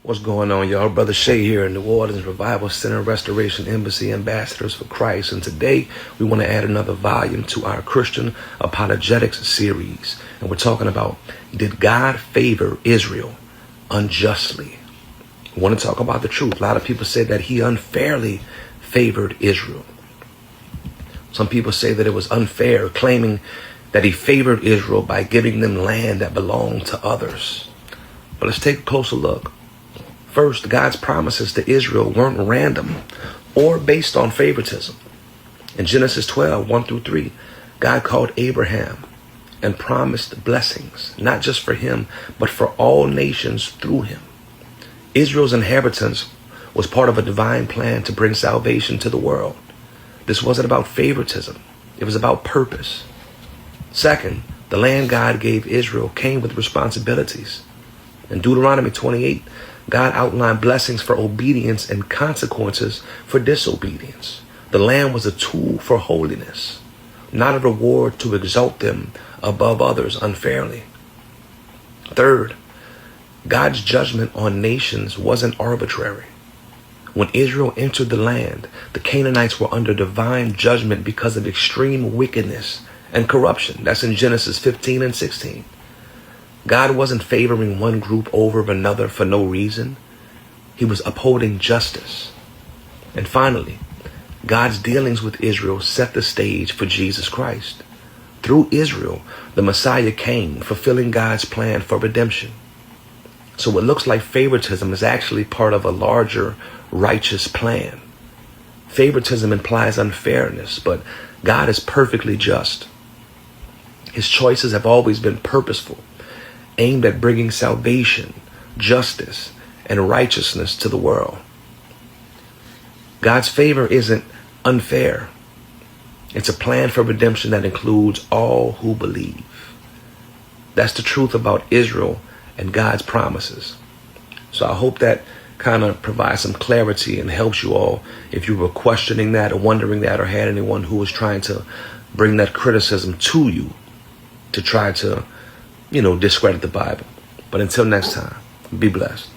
What's going on, y'all? Brother Shay here in New Orleans Revival Center Restoration Embassy Ambassadors for Christ. And today we want to add another volume to our Christian Apologetics series. And we're talking about, did God favor Israel unjustly? We want to talk about the truth. A lot of people say that he unfairly favored Israel. Some people say that it was unfair, claiming that he favored Israel by giving them land that belonged to others. But let's take a closer look. First, God's promises to Israel weren't random or based on favoritism. In Genesis 12, 1-3, God called Abraham and promised blessings, not just for him, but for all nations through him. Israel's inheritance was part of a divine plan to bring salvation to the world. This wasn't about favoritism. It was about purpose. Second, the land God gave Israel came with responsibilities. In Deuteronomy 28, God outlined blessings for obedience and consequences for disobedience. The land was a tool for holiness, not a reward to exalt them above others unfairly. Third, God's judgment on nations wasn't arbitrary. When Israel entered the land, the Canaanites were under divine judgment because of extreme wickedness and corruption. That's in Genesis 15 and 16. God wasn't favoring one group over another for no reason. He was upholding justice. And finally, God's dealings with Israel set the stage for Jesus Christ. Through Israel, the Messiah came, fulfilling God's plan for redemption. So what looks like favoritism is actually part of a larger righteous plan. Favoritism implies unfairness, but God is perfectly just. His choices have always been purposeful, aimed at bringing salvation, justice, and righteousness to the world. God's favor isn't unfair. It's a plan for redemption that includes all who believe. That's the truth about Israel and God's promises. So I hope that kind of provides some clarity and helps you all if you were questioning that or wondering that, or had anyone who was trying to bring that criticism to you to try to discredit the Bible. But until next time, be blessed.